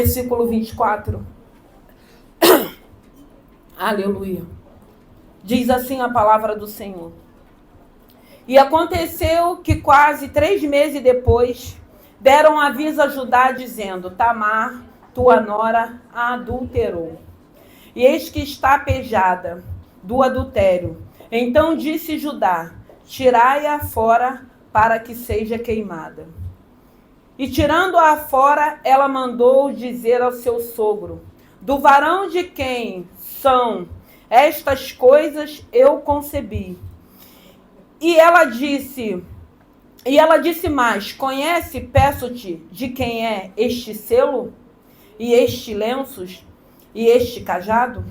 Versículo 24. Aleluia. Diz assim a palavra do Senhor. E aconteceu que quase 3 meses depois, deram aviso a Judá, dizendo: Tamar, tua nora, a adulterou. E eis que está pejada do adultério. Então disse Judá: tirai-a fora para que seja queimada. E tirando-a fora, ela mandou dizer ao seu sogro: do varão de quem são estas coisas eu concebi. E ela disse mais: conhece, peço-te, de quem é este selo, e este lenços, e este cajado?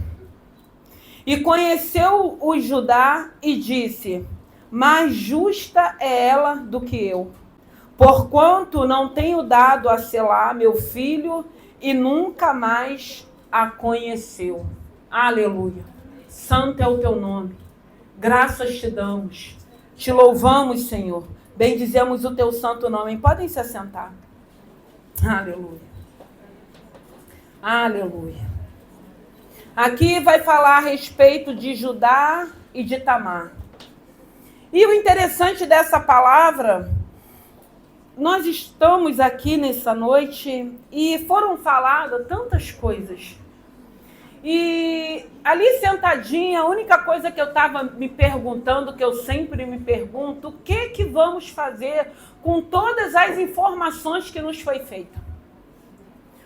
E conheceu o Judá e disse: mais justa é ela do que eu, porquanto não tenho dado a Selá meu filho, e nunca mais a conheceu. Aleluia. Santo é o teu nome. Graças te damos. Te louvamos, Senhor. Bendizemos o teu santo nome. Podem se assentar. Aleluia. Aleluia. Aqui vai falar a respeito de Judá e de Tamar. E o interessante dessa palavra, nós estamos aqui nessa noite e foram faladas tantas coisas. E ali sentadinha, a única coisa que eu estava me perguntando, que eu sempre me pergunto, o que vamos fazer com todas as informações que nos foi feita?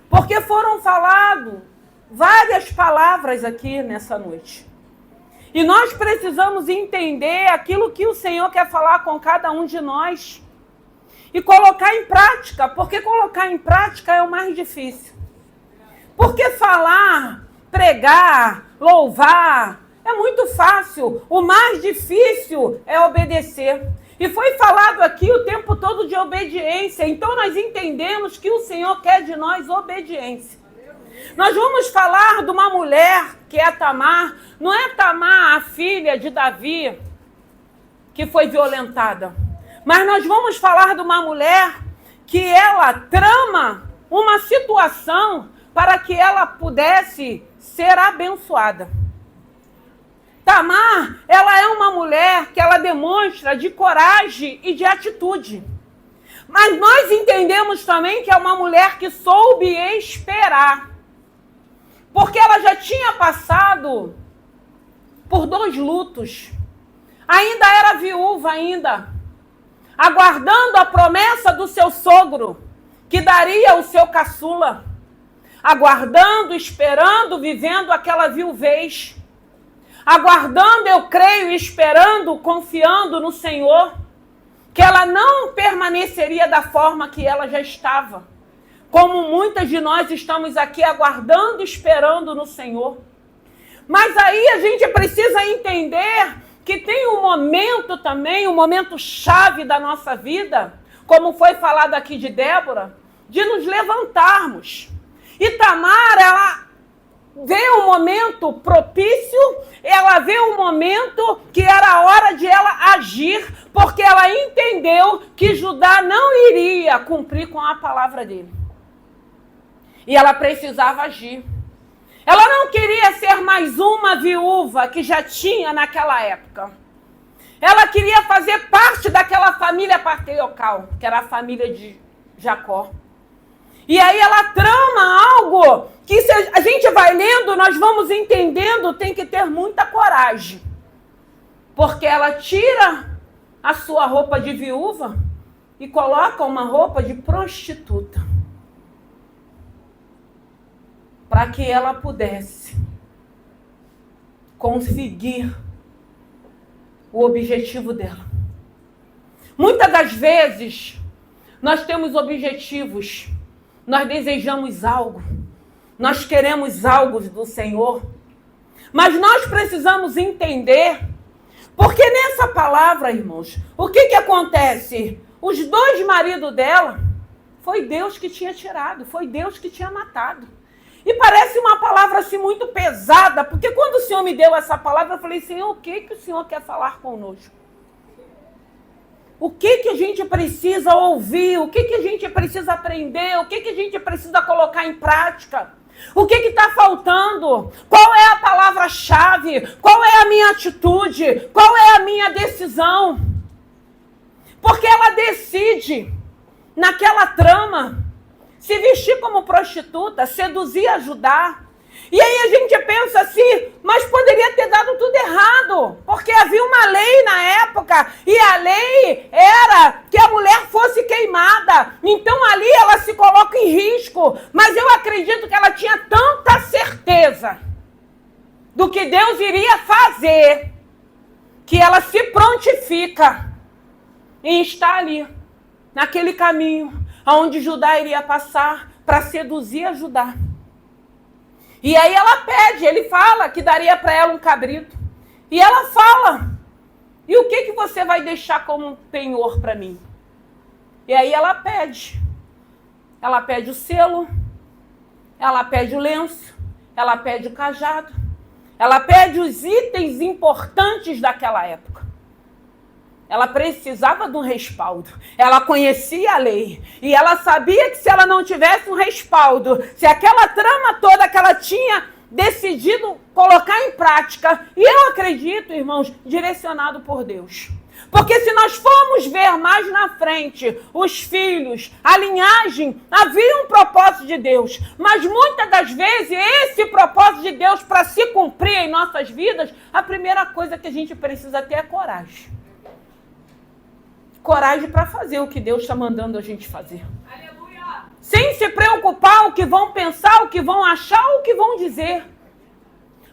Porque foram faladas várias palavras aqui nessa noite. E nós precisamos entender aquilo que o Senhor quer falar com cada um de nós. E colocar em prática, porque colocar em prática é o mais difícil. Porque falar, pregar, louvar, é muito fácil. O mais difícil é obedecer. E foi falado aqui o tempo todo de obediência. Então nós entendemos que o Senhor quer de nós obediência. Nós vamos falar de uma mulher que é Tamar. Não é Tamar, a filha de Davi, que foi violentada. Mas nós vamos falar de uma mulher que ela trama uma situação para que ela pudesse ser abençoada. Tamar, ela é uma mulher que ela demonstra de coragem e de atitude. Mas nós entendemos também que é uma mulher que soube esperar. Porque ela já tinha passado por 2 lutos. Ainda era viúva aguardando a promessa do seu sogro, que daria o seu caçula. Aguardando, esperando, vivendo aquela viuvez. Aguardando, eu creio, esperando, confiando no Senhor, que ela não permaneceria da forma que ela já estava. Como muitas de nós estamos aqui aguardando, esperando no Senhor. Mas aí a gente precisa entender que tem um momento também, um momento chave da nossa vida, como foi falado aqui de Débora, de nos levantarmos. E Tamar, ela vê um momento propício, ela vê um momento que era a hora de ela agir, porque ela entendeu que Judá não iria cumprir com a palavra dele. E ela precisava agir. Ela não queria ser mais uma viúva que já tinha naquela época. Ela queria fazer parte daquela família patriarcal, que era a família de Jacó. E aí ela trama algo que, se a gente vai lendo, nós vamos entendendo, tem que ter muita coragem. Porque ela tira a sua roupa de viúva e coloca uma roupa de prostituta. Para que ela pudesse conseguir o objetivo dela. Muitas das vezes, nós temos objetivos, nós desejamos algo, nós queremos algo do Senhor, mas nós precisamos entender, porque nessa palavra, irmãos, o que acontece? Os 2 maridos dela, foi Deus que tinha tirado, foi Deus que tinha matado. E parece uma palavra assim muito pesada, porque quando o Senhor me deu essa palavra, eu falei: Senhor, o que o Senhor quer falar conosco? o que a gente precisa ouvir, o que a gente precisa aprender, o que a gente precisa colocar em prática. O que está faltando? Qual é a palavra-chave? Qual é a minha atitude? Qual é a minha decisão? Porque ela decide, naquela trama, se vestir como prostituta, seduzir, ajudar. E aí a gente pensa assim, mas poderia ter dado tudo errado, porque havia uma lei na época, e a lei era que a mulher fosse queimada. Então ali ela se coloca em risco, mas eu acredito que ela tinha tanta certeza do que Deus iria fazer, que ela se prontifica em estar ali, naquele caminho, onde Judá iria passar para seduzir e ajudar. E aí ela pede, ele fala que daria para ela um cabrito. E ela fala, e o que você vai deixar como penhor para mim? E aí ela pede o selo, ela pede o lenço, ela pede o cajado, ela pede os itens importantes daquela época. Ela precisava de um respaldo. Ela conhecia a lei. E ela sabia que se ela não tivesse um respaldo, se aquela trama toda que ela tinha decidido colocar em prática, e eu acredito, irmãos, direcionado por Deus. Porque se nós formos ver mais na frente, os filhos, a linhagem, havia um propósito de Deus. Mas muitas das vezes, esse propósito de Deus, para se cumprir em nossas vidas, a primeira coisa que a gente precisa ter é coragem. Coragem para fazer o que Deus está mandando a gente fazer. Aleluia. Sem se preocupar o que vão pensar, o que vão achar, o que vão dizer.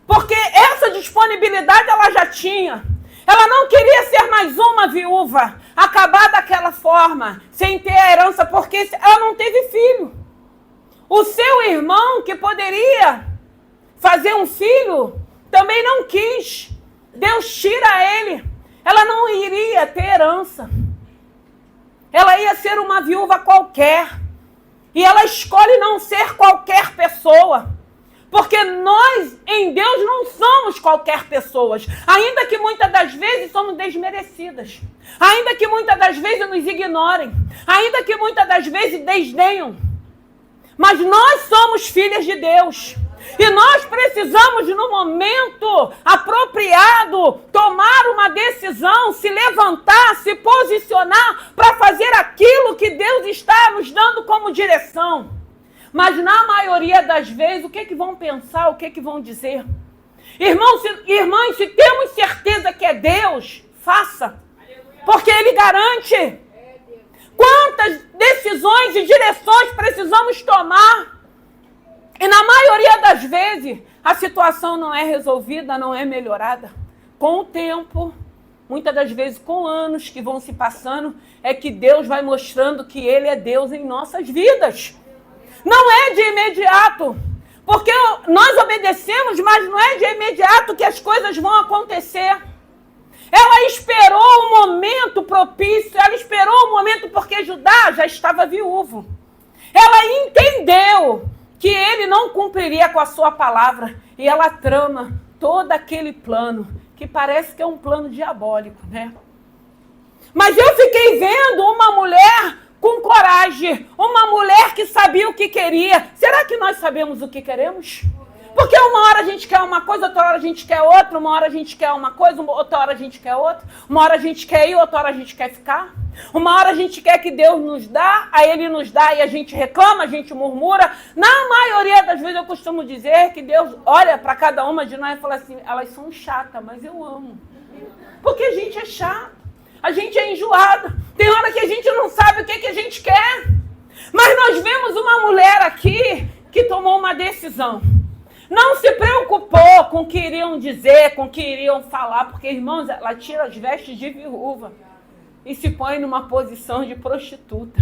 Porque essa disponibilidade ela já tinha. Ela não queria ser mais uma viúva, acabar daquela forma, sem ter a herança, porque ela não teve filho. O seu irmão, que poderia fazer um filho, também não quis. Deus tira ele. Ela não iria ter herança. Ela ia ser uma viúva qualquer. E ela escolhe não ser qualquer pessoa. Porque nós, em Deus, não somos qualquer pessoas. Ainda que muitas das vezes somos desmerecidas. Ainda que muitas das vezes nos ignorem. Ainda que muitas das vezes desdenham. Mas nós somos filhas de Deus. E nós precisamos, no momento apropriado, tomar uma decisão, se levantar, se posicionar para fazer aquilo que Deus está nos dando como direção. Mas na maioria das vezes, o que vão pensar, o que vão dizer? Irmãs, se temos certeza que é Deus, faça. Porque Ele garante. Quantas decisões e direções precisamos tomar? E na maioria das vezes, a situação não é resolvida, não é melhorada. Com o tempo, muitas das vezes com anos que vão se passando, é que Deus vai mostrando que Ele é Deus em nossas vidas. Não é de imediato, porque nós obedecemos, mas não é de imediato que as coisas vão acontecer. Ela esperou um momento propício, ela esperou um momento porque Judá já estava viúvo. Ela entendeu que ele não cumpriria com a sua palavra. E ela trama todo aquele plano, que parece que é um plano diabólico, né? Mas eu fiquei vendo uma mulher com coragem, uma mulher que sabia o que queria. Será que nós sabemos o que queremos? Porque uma hora a gente quer uma coisa, outra hora a gente quer outra, uma hora a gente quer uma coisa, outra hora a gente quer outra, uma hora a gente quer ir, outra hora a gente quer ficar. Uma hora a gente quer que Deus nos dá, aí Ele nos dá e a gente reclama, a gente murmura. Na maioria das vezes eu costumo dizer que Deus olha para cada uma de nós e fala assim, elas são chatas, mas eu amo. Porque a gente é chato, a gente é enjoada. Tem hora que a gente não sabe o que a gente quer. Mas nós vemos uma mulher aqui que tomou uma decisão. Não se preocupou com o que iriam dizer, com o que iriam falar, porque, irmãos, ela tira as vestes de viúva e se põe numa posição de prostituta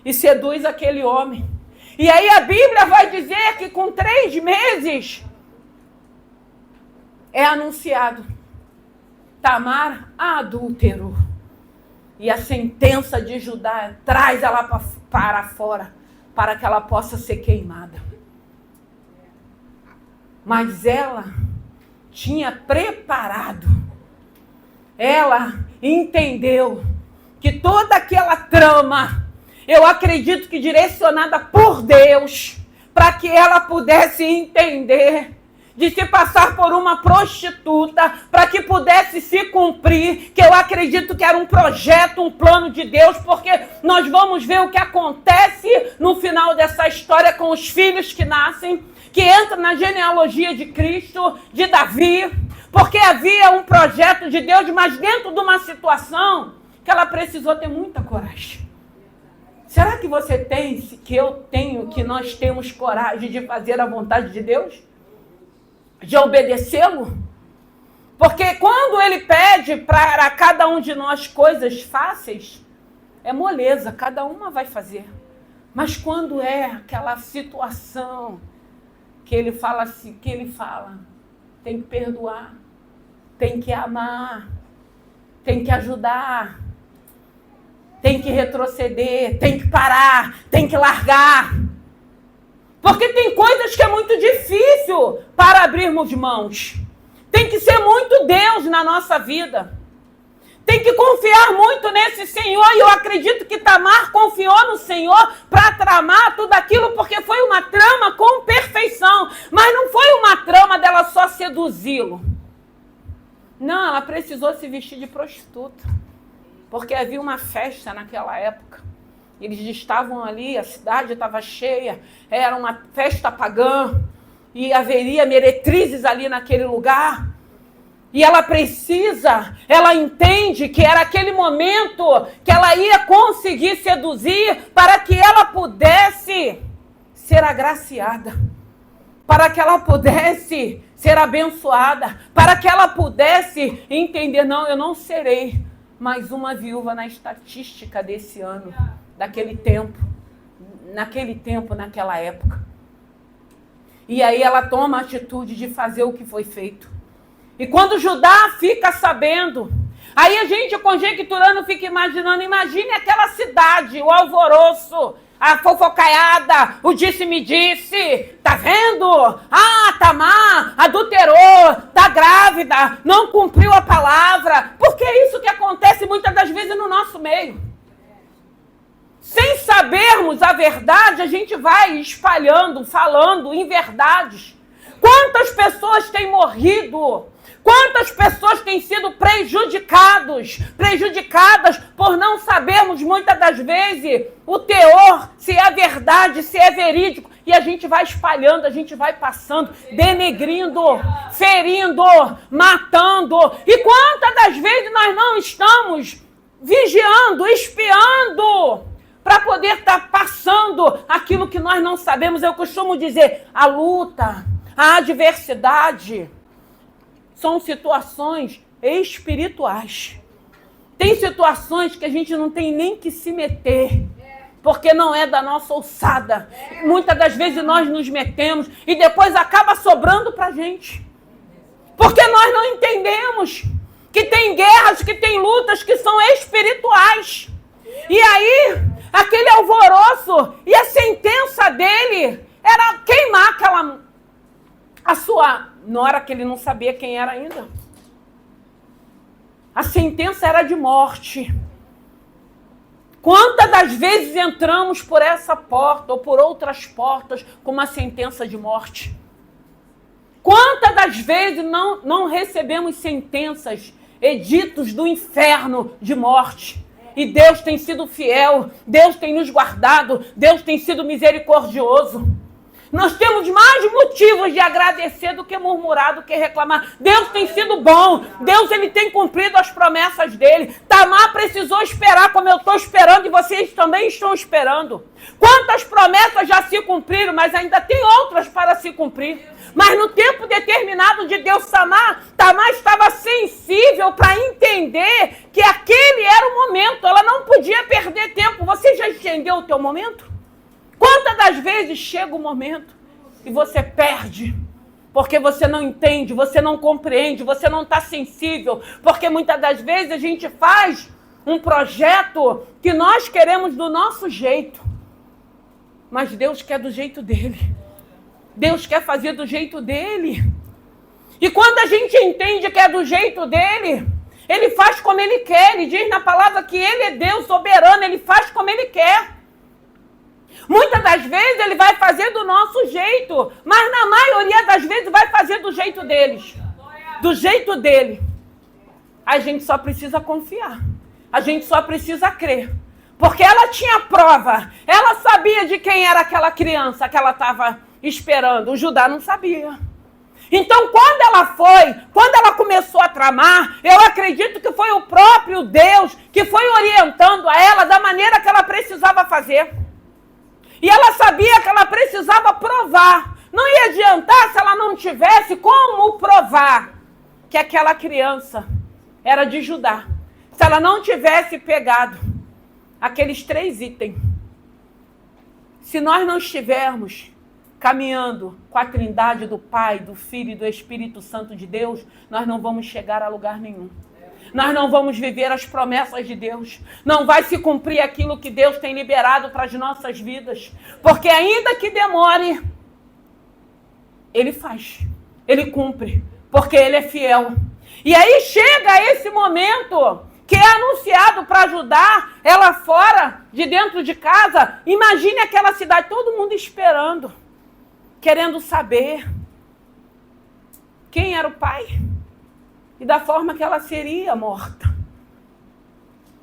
e seduz aquele homem. E aí a Bíblia vai dizer que com 3 meses é anunciado: Tamar adulterou. E a sentença de Judá traz ela para fora, para que ela possa ser queimada. Mas ela tinha preparado. Ela entendeu que toda aquela trama, eu acredito que direcionada por Deus, para que ela pudesse entender, de se passar por uma prostituta, para que pudesse se cumprir, que eu acredito que era um projeto, um plano de Deus, porque nós vamos ver o que acontece no final dessa história com os filhos que nascem, que entram na genealogia de Cristo, de Davi, porque havia um projeto de Deus, mas dentro de uma situação que ela precisou ter muita coragem. Será que você tem, que eu tenho, que nós temos coragem de fazer a vontade de Deus? De obedecê-lo? Porque quando ele pede para cada um de nós coisas fáceis, é moleza, cada uma vai fazer. Mas quando é aquela situação que ele fala assim, tem que perdoar, tem que amar, tem que ajudar, tem que retroceder, tem que parar, tem que largar. Porque tem coisas que é muito difícil para abrirmos mãos. Tem que ser muito Deus na nossa vida. Tem que confiar muito nesse Senhor. E eu acredito que Tamar confiou no Senhor para tramar tudo aquilo, porque foi uma trama com perfeição. Mas não foi uma trama dela só seduzi-lo. Não, ela precisou se vestir de prostituta. Porque havia uma festa naquela época. Eles estavam ali, a cidade estava cheia, era uma festa pagã, e haveria meretrizes ali naquele lugar. E ela entende que era aquele momento que ela ia conseguir seduzir para que ela pudesse ser agraciada, para que ela pudesse ser abençoada, para que ela pudesse entender, não, eu não serei mais uma viúva na estatística desse ano. Naquele tempo, naquela época. E aí ela toma a atitude de fazer o que foi feito. E quando Judá fica sabendo, aí a gente conjecturando fica imaginando, imagine aquela cidade, o alvoroço, a fofocaiada, o disse-me-disse, tá vendo? Ah, Tamar adulterou, tá grávida, não cumpriu a palavra. Porque é isso que acontece muitas das vezes no nosso meio. Sem sabermos a verdade, a gente vai espalhando, falando em verdades. Quantas pessoas têm morrido? Quantas pessoas têm sido prejudicadas por não sabermos muitas das vezes o teor, se é verdade, se é verídico. E a gente vai espalhando, a gente vai passando, denegrindo, ferindo, matando. E quantas das vezes nós não estamos vigiando, espiando, para poder estar passando aquilo que nós não sabemos. Eu costumo dizer, a luta, a adversidade, são situações espirituais. Tem situações que a gente não tem nem que se meter, porque não é da nossa alçada. Muitas das vezes nós nos metemos e depois acaba sobrando para a gente. Porque nós não entendemos que tem guerras, que tem lutas que são espirituais. E aí, aquele alvoroço e a sentença dele era queimar a sua nora, que ele não sabia quem era ainda. A sentença era de morte. Quantas das vezes entramos por essa porta ou por outras portas com uma sentença de morte? Quantas das vezes não recebemos sentenças, editos do inferno de morte? E Deus tem sido fiel, Deus tem nos guardado, Deus tem sido misericordioso. Nós temos mais motivos de agradecer do que murmurar, do que reclamar. Deus tem sido bom, Deus ele tem cumprido as promessas dele. Tamar precisou esperar como eu estou esperando e vocês também estão esperando. Quantas promessas já se cumpriram, mas ainda tem outras para se cumprir. Mas no tempo determinado de Deus, Tamar estava sensível para entender que aquele era o momento. Ela não podia perder tempo. Você já entendeu o teu momento? Quantas das vezes chega o momento e você perde? Porque você não entende, você não compreende, você não está sensível. Porque muitas das vezes a gente faz um projeto que nós queremos do nosso jeito. Mas Deus quer do jeito dele. Deus quer fazer do jeito dele. E quando a gente entende que é do jeito dele, Ele faz como ele quer. Ele diz na palavra que ele é Deus soberano. Ele faz como ele quer. Muitas das vezes ele vai fazer do nosso jeito, mas na maioria das vezes vai fazer do jeito deles. Do jeito dele. A gente só precisa confiar. A gente só precisa crer. Porque ela tinha prova. Ela sabia de quem era aquela criança que ela estava esperando. O Judá não sabia. Então, quando ela começou a tramar, eu acredito que foi o próprio Deus que foi orientando a ela da maneira que ela precisava fazer. E ela sabia que ela precisava provar. Não ia adiantar se ela não tivesse como provar que aquela criança era de Judá. Se ela não tivesse pegado aqueles 3 itens. Se nós não estivermos caminhando com a trindade do Pai, do Filho e do Espírito Santo de Deus, nós não vamos chegar a lugar nenhum. Nós não vamos viver as promessas de Deus. Não vai se cumprir aquilo que Deus tem liberado para as nossas vidas. Porque ainda que demore, Ele faz. Ele cumpre. Porque Ele é fiel. E aí chega esse momento que é anunciado para ajudar ela fora, de dentro de casa. Imagine aquela cidade, todo mundo esperando, querendo saber quem era o pai e da forma que ela seria morta.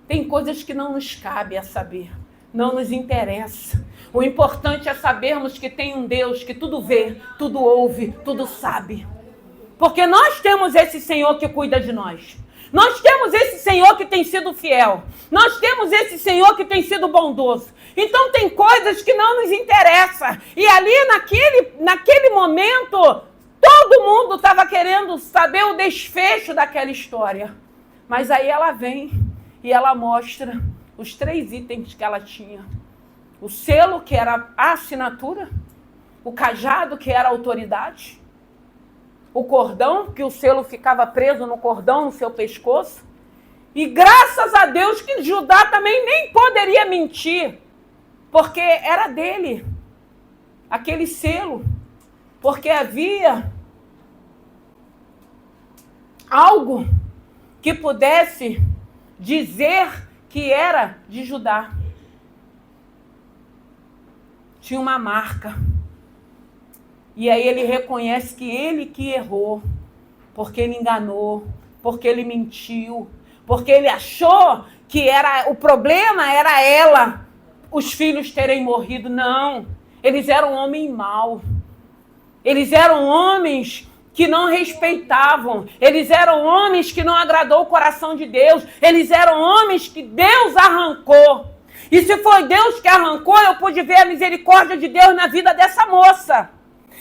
Tem coisas que não nos cabe a saber, não nos interessa. O importante é sabermos que tem um Deus que tudo vê, tudo ouve, tudo sabe. Porque nós temos esse Senhor que cuida de nós. Nós temos esse Senhor que tem sido fiel. Nós temos esse Senhor que tem sido bondoso. Então tem coisas que não nos interessam. E ali naquele momento, todo mundo estava querendo saber o desfecho daquela história. Mas aí ela vem e ela mostra os 3 itens que ela tinha. O selo, que era a assinatura. O cajado, que era a autoridade. O cordão, que o selo ficava preso no cordão, no seu pescoço. E graças a Deus que Judá também nem poderia mentir, porque era dele, aquele selo. Porque havia algo que pudesse dizer que era de Judá. Tinha uma marca. E aí ele reconhece que ele que errou, porque ele enganou, porque ele mentiu, porque ele achou que o problema era ela, os filhos terem morrido. Não, eles eram homens maus, eles eram homens que não respeitavam, eles eram homens que não agradou o coração de Deus, eles eram homens que Deus arrancou. E se foi Deus que arrancou, eu pude ver a misericórdia de Deus na vida dessa moça,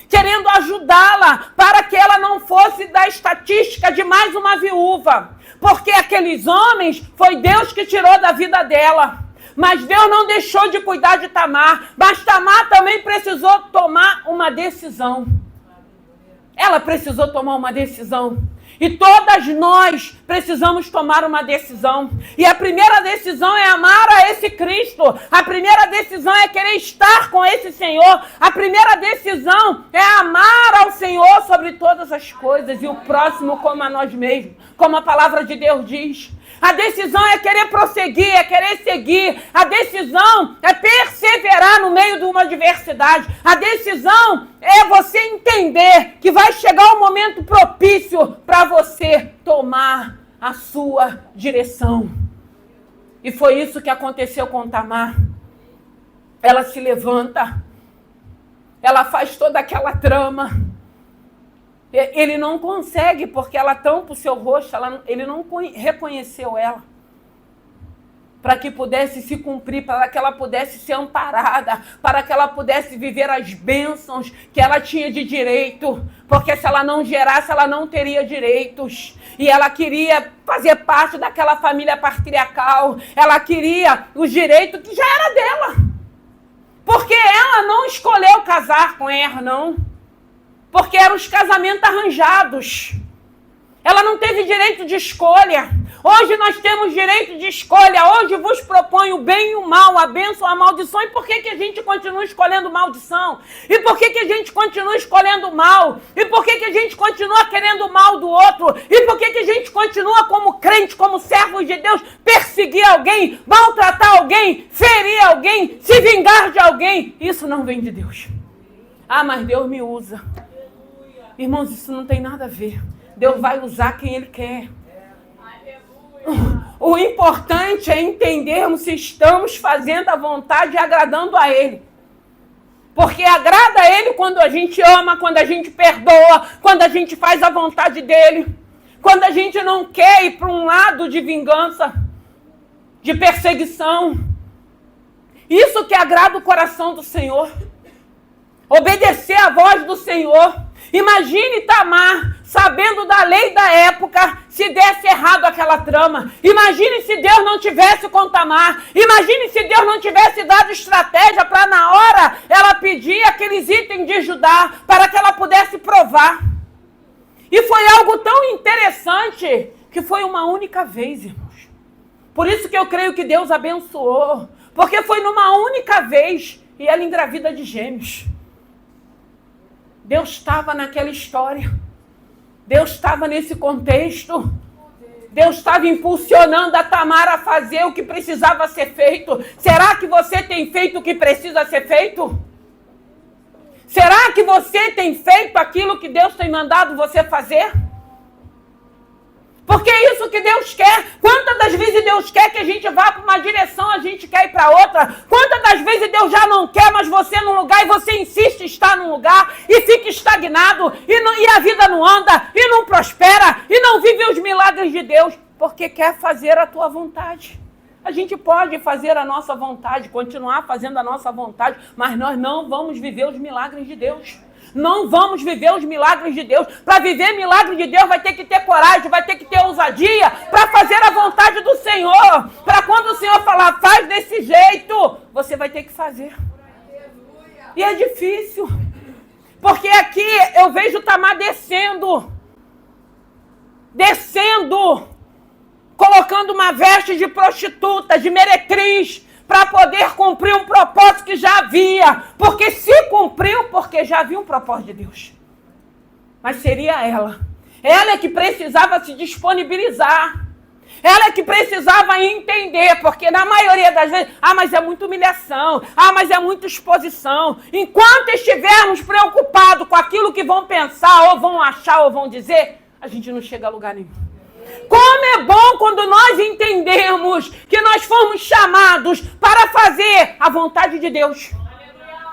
querendo ajudá-la para que ela não fosse da estatística de mais uma viúva. Porque aqueles homens, foi Deus que tirou da vida dela. Mas Deus não deixou de cuidar de Tamar. Mas Tamar também precisou tomar uma decisão. Ela precisou tomar uma decisão. E todas nós precisamos tomar uma decisão. E a primeira decisão é amar a esse Cristo. A primeira decisão é querer estar com esse Senhor. A primeira decisão é amar ao Senhor sobre todas as coisas. E o próximo como a nós mesmos. Como a palavra de Deus diz. A decisão é querer prosseguir, é querer seguir. A decisão é perseverar no meio de uma adversidade. A decisão é você entender que vai chegar um momento propício para você tomar a sua direção. E foi isso que aconteceu com Tamar. Ela se levanta, ela faz toda aquela trama. Ele não consegue, porque ela tampa o seu rosto, ele não reconheceu ela. Para que pudesse se cumprir, para que ela pudesse ser amparada, para que ela pudesse viver as bênçãos que ela tinha de direito. Porque se ela não gerasse, ela não teria direitos. E ela queria fazer parte daquela família patriarcal. Ela queria os direitos que já era dela. Porque ela não escolheu casar com Er, não. Porque eram os casamentos arranjados. Ela não teve direito de escolha. Hoje nós temos direito de escolha. Hoje vos proponho o bem e o mal, a bênção e a maldição. E por que a gente continua escolhendo maldição? E por que a gente continua escolhendo o mal? E por que a gente continua querendo o mal do outro? E por que a gente continua como crente, como servos de Deus, perseguir alguém, maltratar alguém, ferir alguém, se vingar de alguém? Isso não vem de Deus. Ah, mas Deus me usa. Irmãos, isso não tem nada a ver. Deus vai usar quem Ele quer. O importante é entendermos se estamos fazendo a vontade e agradando a Ele. Porque agrada a Ele quando a gente ama, quando a gente perdoa, quando a gente faz a vontade dEle. Quando a gente não quer ir para um lado de vingança, de perseguição. Isso que agrada o coração do Senhor. Obedecer à voz do Senhor. Imagine Tamar, sabendo da lei da época, se desse errado aquela trama. Imagine se Deus não tivesse com Tamar. Imagine se Deus não tivesse dado estratégia para na hora ela pedir aqueles itens de Judá, para que ela pudesse provar. E foi algo tão interessante, que foi uma única vez, irmãos. Por isso que eu creio que Deus abençoou. Porque foi numa única vez, e ela engravida de gêmeos. Deus estava naquela história. Deus estava nesse contexto. Deus estava impulsionando a Tamar a fazer o que precisava ser feito. Será que você tem feito o que precisa ser feito? Será que você tem feito aquilo que Deus tem mandado você fazer? Porque é isso que Deus quer. Quantas das vezes Deus quer que a gente vá para uma direção, a gente quer ir para outra? Quantas das vezes Deus já não quer, mas você num lugar e você insiste em estar num lugar e fica estagnado e a vida não anda e não prospera e não vive os milagres de Deus porque quer fazer a tua vontade. A gente pode fazer a nossa vontade, continuar fazendo a nossa vontade, mas nós não vamos viver os milagres de Deus. Não vamos viver os milagres de Deus. Para viver milagre de Deus vai ter que ter coragem, vai ter que ter ousadia para fazer a vontade do Senhor. Para quando o Senhor falar, faz desse jeito, você vai ter que fazer. E é difícil. Porque aqui eu vejo Tamar descendo, colocando uma veste de prostituta, de meretriz, para poder cumprir um propósito que já havia. Porque se cumpriu, porque já havia um propósito de Deus. Mas seria ela. Ela é que precisava se disponibilizar. Ela é que precisava entender, porque na maioria das vezes, mas é muita humilhação, mas é muita exposição. Enquanto estivermos preocupados com aquilo que vão pensar, ou vão achar, ou vão dizer, a gente não chega a lugar nenhum. Como é bom quando nós entendemos que nós fomos chamados para fazer a vontade de Deus.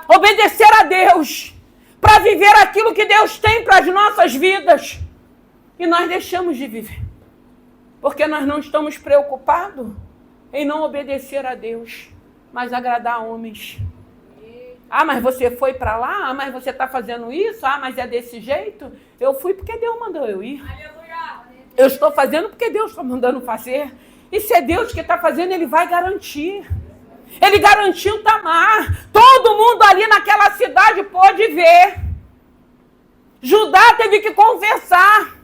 Obedecer a Deus. Para viver aquilo que Deus tem para as nossas vidas. E nós deixamos de viver. Porque nós não estamos preocupados em não obedecer a Deus, mas agradar homens. Mas você foi para lá? Mas você está fazendo isso? Mas é desse jeito? Eu fui porque Deus mandou eu ir. Eu estou fazendo porque Deus está mandando fazer. E se é Deus que está fazendo, Ele vai garantir. Ele garantiu Tamar. Todo mundo ali naquela cidade pôde ver. Judá teve que conversar.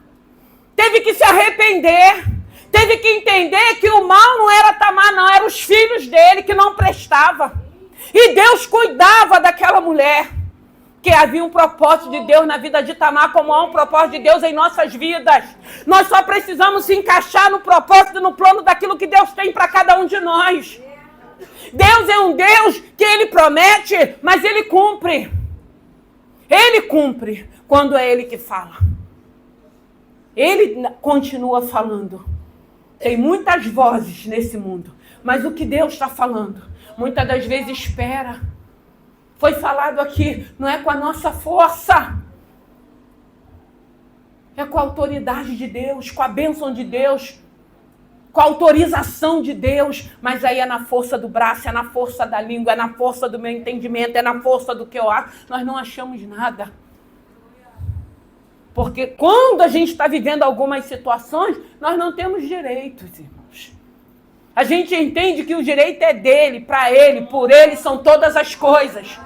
Teve que se arrepender. Teve que entender que o mal não era Tamar, não. Eram os filhos dele que não prestavam. E Deus cuidava daquela mulher. Que havia um propósito de Deus na vida de Tamar, como há um propósito de Deus em nossas vidas. Nós só precisamos se encaixar no propósito e no plano daquilo que Deus tem para cada um de nós. Deus é um Deus que Ele promete, mas Ele cumpre. Ele cumpre quando é Ele que fala. Ele continua falando. Tem muitas vozes nesse mundo, mas o que Deus está falando, muitas das vezes espera. Foi falado aqui, não é com a nossa força. É com a autoridade de Deus, com a bênção de Deus, com a autorização de Deus. Mas aí é na força do braço, é na força da língua, é na força do meu entendimento, é na força do que eu acho. Nós não achamos nada. Porque quando a gente está vivendo algumas situações, nós não temos direitos, irmãos. A gente entende que o direito é dele, para ele, por ele são todas as coisas.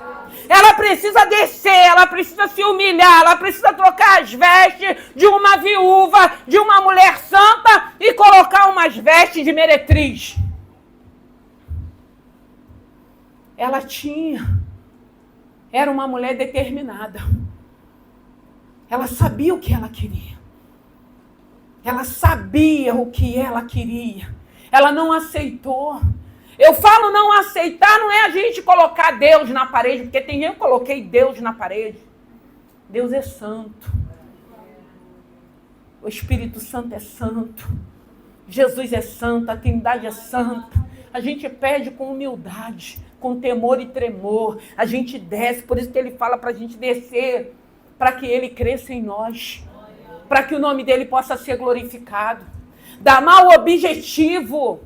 ela precisa descer, ela precisa se humilhar, ela precisa trocar as vestes de uma viúva, de uma mulher santa e colocar umas vestes de meretriz. Ela era uma mulher determinada. Ela sabia o que ela queria. Ela sabia o que ela queria. Ela não aceitou. Eu falo não aceitar, não é a gente colocar Deus na parede, porque tem gente que coloquei Deus na parede. Deus é santo. O Espírito Santo é santo. Jesus é santo, a Trindade é santa. A gente pede com humildade, com temor e tremor. A gente desce, por isso que ele fala para a gente descer, para que ele cresça em nós, para que o nome dele possa ser glorificado. Tamar, o objetivo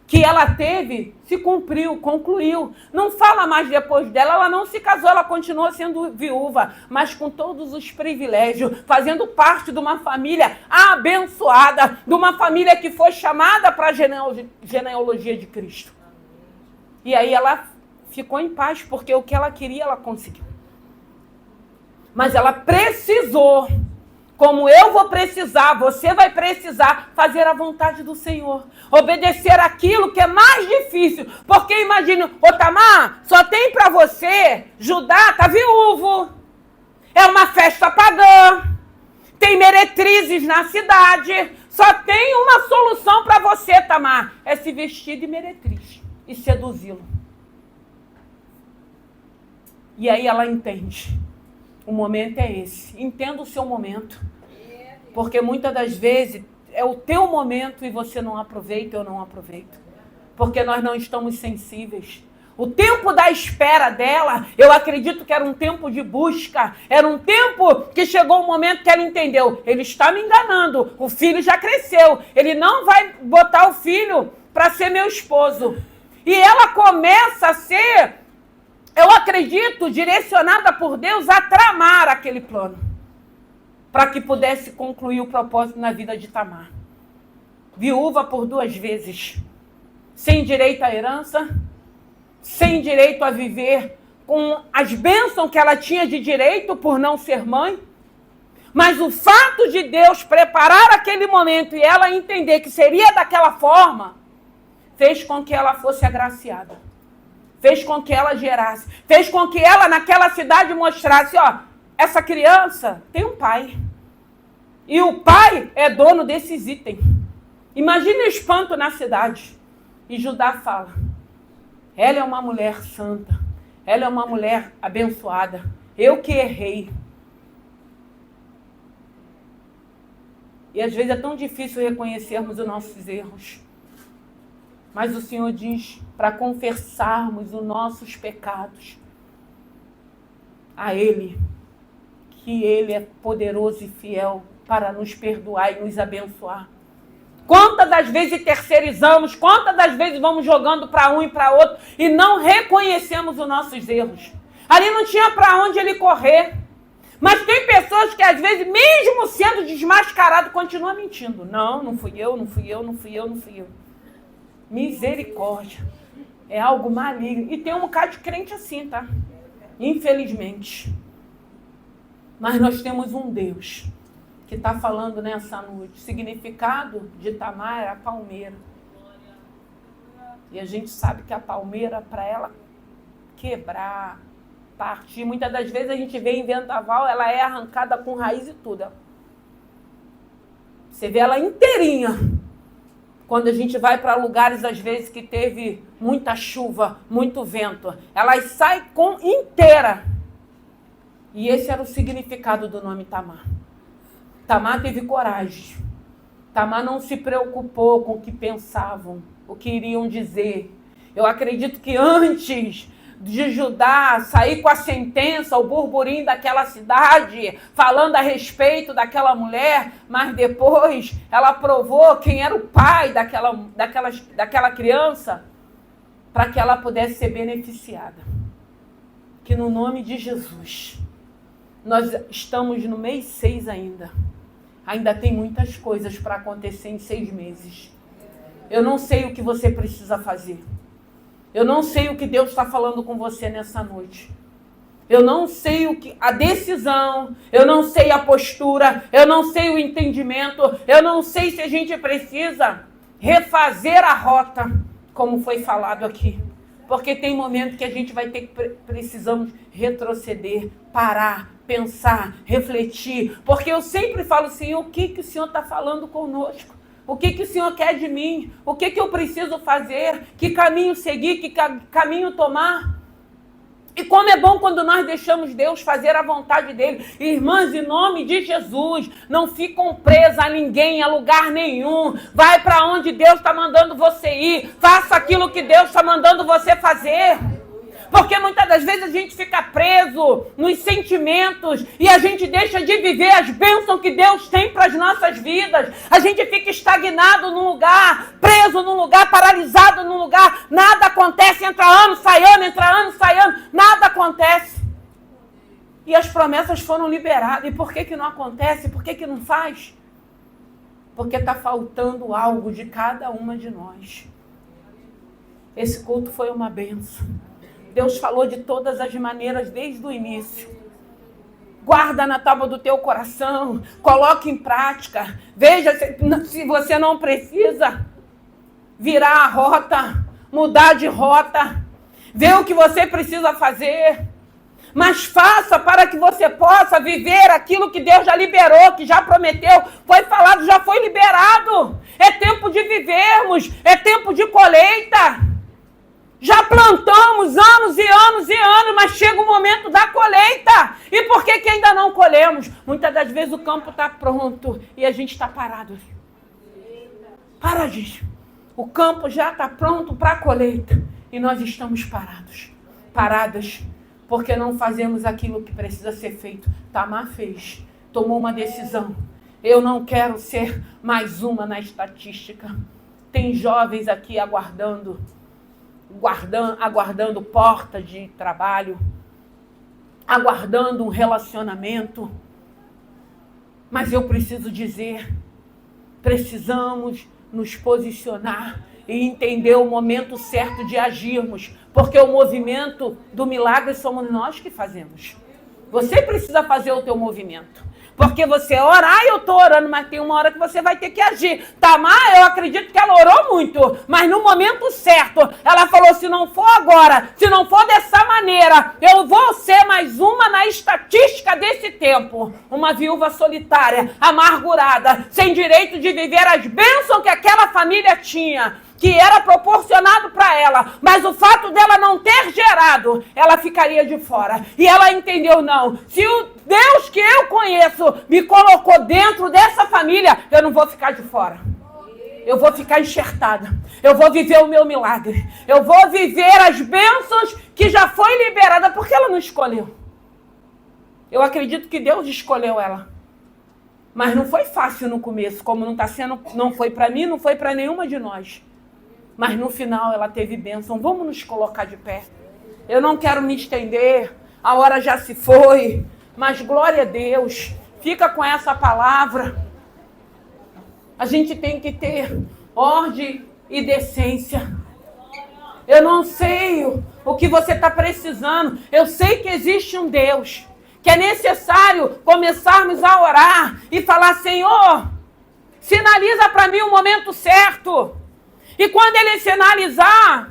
que ela teve se cumpriu, concluiu. Não fala mais depois dela, ela não se casou, ela continuou sendo viúva, mas com todos os privilégios, fazendo parte de uma família abençoada, de uma família que foi chamada para a genealogia de Cristo. E aí ela ficou em paz, porque o que ela queria, ela conseguiu. Mas ela precisou, como eu vou precisar, você vai precisar fazer a vontade do Senhor. Obedecer aquilo que é mais difícil. Porque imagine, ô Tamar, só tem para você, Judá tá viúvo. É uma festa pagã. Tem meretrizes na cidade. Só tem uma solução para você, Tamar. É se vestir de meretriz e seduzi-lo. E aí ela entende. O momento é esse. Entenda o seu momento. Porque muitas das vezes é o teu momento e você não aproveita, eu não aproveito. Porque nós não estamos sensíveis. O tempo da espera dela, eu acredito que era um tempo de busca. Era um tempo que chegou um momento que ela entendeu. Ele está me enganando. O filho já cresceu. Ele não vai botar o filho para ser meu esposo. E ela começa a ser, eu acredito, direcionada por Deus a tramar aquele plano, para que pudesse concluir o propósito na vida de Tamar. Viúva por 2 vezes, sem direito à herança, sem direito a viver com as bênçãos que ela tinha de direito por não ser mãe, mas o fato de Deus preparar aquele momento e ela entender que seria daquela forma, fez com que ela fosse agraciada. Fez com que ela gerasse. Fez com que ela naquela cidade mostrasse, ó, essa criança tem um pai. E o pai é dono desses itens. Imagine o espanto na cidade. E Judá fala, ela é uma mulher santa. Ela é uma mulher abençoada. Eu que errei. E às vezes é tão difícil reconhecermos os nossos erros. Mas o Senhor diz para confessarmos os nossos pecados a Ele, que Ele é poderoso e fiel para nos perdoar e nos abençoar. Quantas das vezes terceirizamos, quantas das vezes vamos jogando para um e para outro e não reconhecemos os nossos erros. Ali não tinha para onde ele correr. Mas tem pessoas que às vezes, mesmo sendo desmascarado, continuam mentindo. Não fui eu, não fui eu, não fui eu, não fui eu. Misericórdia. É algo maligno. E tem um bocado de crente assim, tá? Infelizmente. Mas nós temos um Deus que está falando nessa noite. O significado de Tamar era a palmeira. E a gente sabe que a palmeira, para ela quebrar, partir, muitas das vezes a gente vê em vendaval, ela é arrancada com raiz e tudo. Você vê ela inteirinha. Quando a gente vai para lugares, às vezes, que teve muita chuva, muito vento, ela sai inteira. E esse era o significado do nome Tamar. Tamar teve coragem. Tamar não se preocupou com o que pensavam, o que iriam dizer. Eu acredito que antes de Judá sair com a sentença, o burburinho daquela cidade, falando a respeito daquela mulher, mas depois ela provou quem era o pai daquela criança, para que ela pudesse ser beneficiada. Que no nome de Jesus, nós estamos no mês 6 ainda. Ainda tem muitas coisas para acontecer em 6 meses. Eu não sei o que você precisa fazer. Eu não sei o que Deus está falando com você nessa noite. Eu não sei a decisão, eu não sei a postura, eu não sei o entendimento, eu não sei se a gente precisa refazer a rota, como foi falado aqui. Porque tem momento que a gente vai ter que precisamos retroceder, parar, pensar, refletir. Porque eu sempre falo, Senhor, o que o Senhor está falando conosco? O que o Senhor quer de mim? O que eu preciso fazer? Que caminho seguir? Que caminho tomar? E como é bom quando nós deixamos Deus fazer a vontade dele. Irmãs, em nome de Jesus, não ficam presas a ninguém, a lugar nenhum. Vai para onde Deus está mandando você ir. Faça aquilo que Deus está mandando você fazer. Porque muitas das vezes a gente fica preso nos sentimentos e a gente deixa de viver as bênçãos que Deus tem para as nossas vidas. A gente fica estagnado num lugar, preso num lugar, paralisado num lugar. Nada acontece, entra ano, sai ano, nada acontece. E as promessas foram liberadas. E por que não acontece? Por que não faz? Porque está faltando algo de cada uma de nós. Esse culto foi uma bênção. Deus falou de todas as maneiras desde o início. Guarda na tábua do teu coração, coloque em prática. Veja se você não precisa virar a rota, mudar de rota. Vê o que você precisa fazer. Mas faça para que você possa viver aquilo que Deus já liberou, que já prometeu, foi falado, já foi liberado. É tempo de vivermos, é tempo de colheita. Já plantamos anos e anos e anos, mas chega o momento da colheita. E por que ainda não colhemos? Muitas das vezes o campo está pronto e a gente está parado. Para, gente. O campo já está pronto para a colheita e nós estamos paradas, porque não fazemos aquilo que precisa ser feito. Tamar fez, tomou uma decisão. Eu não quero ser mais uma na estatística. Tem jovens aqui aguardando porta de trabalho, aguardando um relacionamento. Mas eu preciso dizer, precisamos nos posicionar e entender o momento certo de agirmos, porque o movimento do milagre somos nós que fazemos. Você precisa fazer o teu movimento. Porque você ora, eu estou orando, mas tem uma hora que você vai ter que agir. Tamar, eu acredito que ela orou muito, mas no momento certo, ela falou, se não for agora, se não for dessa maneira, eu vou ser mais uma na estatística desse tempo. Uma viúva solitária, amargurada, sem direito de viver as bênçãos que aquela família tinha, que era proporcionado para ela, mas o fato dela não ter gerado, ela ficaria de fora. E ela entendeu, não, se o Deus que eu conheço me colocou dentro dessa família, eu não vou ficar de fora. Eu vou ficar enxertada. Eu vou viver o meu milagre. Eu vou viver as bênçãos que já foi liberada, porque ela não escolheu. Eu acredito que Deus escolheu ela. Mas não foi fácil no começo, como não está sendo, não foi para mim, não foi para nenhuma de nós. Mas no final ela teve bênção. Vamos nos colocar de pé. Eu não quero me estender. A hora já se foi. Mas glória a Deus. Fica com essa palavra. A gente tem que ter ordem e decência. Eu não sei o que você está precisando. Eu sei que existe um Deus. Que é necessário começarmos a orar e falar, Senhor, sinaliza para mim o momento certo. E quando ele sinalizar,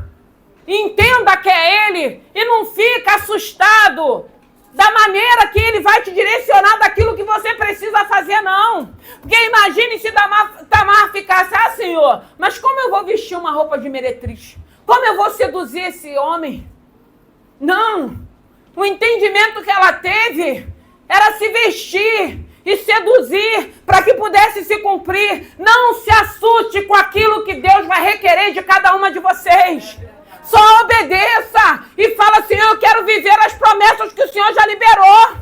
entenda que é ele e não fica assustado da maneira que ele vai te direcionar daquilo que você precisa fazer, não. Porque imagine se Tamar ficasse, Senhor, mas como eu vou vestir uma roupa de meretriz? Como eu vou seduzir esse homem? Não. O entendimento que ela teve era se vestir e seduzir para que pudesse se cumprir. Não se assuste com aquilo que Deus vai requerer de cada uma de vocês. Só obedeça e fala, Senhor, eu quero viver as promessas que o Senhor já liberou.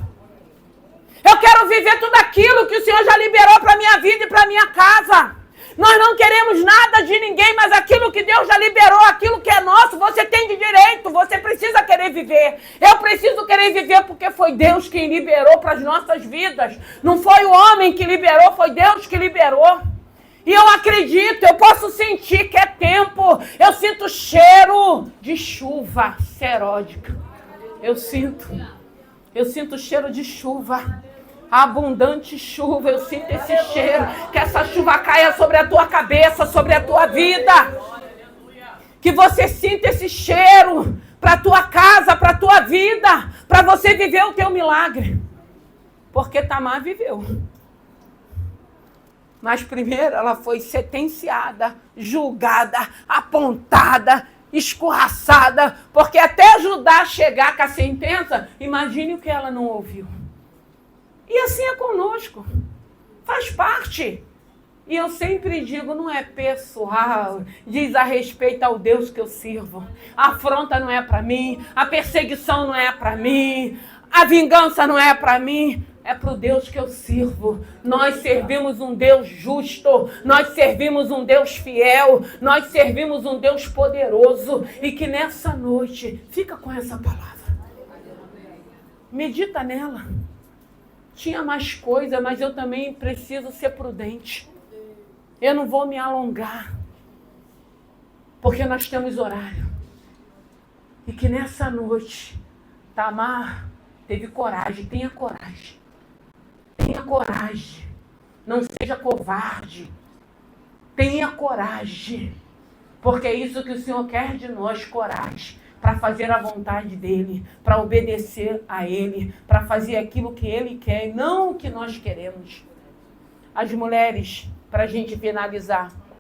Eu quero viver tudo aquilo que o Senhor já liberou para a minha vida e para a minha casa. Nós não queremos nada de ninguém, mas aquilo que Deus já liberou, aquilo que é nosso, você tem de direito, você precisa querer viver. Eu preciso querer viver porque foi Deus quem liberou para as nossas vidas. Não foi o homem que liberou, foi Deus que liberou. E eu acredito, eu posso sentir que é tempo. Eu sinto cheiro de chuva seródica. Eu sinto. Eu sinto o cheiro de chuva. Abundante chuva, eu sinto esse cheiro. Que essa chuva caia sobre a tua cabeça, sobre a tua vida. Que você sinta esse cheiro para a tua casa, para a tua vida, para você viver o teu milagre. Porque Tamar viveu. Mas primeiro ela foi sentenciada, julgada, apontada, escorraçada, porque até Judá chegar com a sentença, imagine o que ela não ouviu. E assim é conosco, faz parte. E eu sempre digo, não é pessoal, diz a respeito ao Deus que eu sirvo. A afronta não é para mim, a perseguição não é para mim, a vingança não é para mim. É para o Deus que eu sirvo. Nós servimos um Deus justo. Nós servimos um Deus fiel. Nós servimos um Deus poderoso. E que nessa noite, fica com essa palavra. Medita nela. Tinha mais coisa, mas eu também preciso ser prudente. Eu não vou me alongar. Porque nós temos horário. E que nessa noite, Tamar teve coragem. Tenha coragem. Tenha coragem, não seja covarde, tenha coragem, porque é isso que o Senhor quer de nós, coragem, para fazer a vontade dEle, para obedecer a Ele, para fazer aquilo que Ele quer e não o que nós queremos. As mulheres, para a gente finalizar,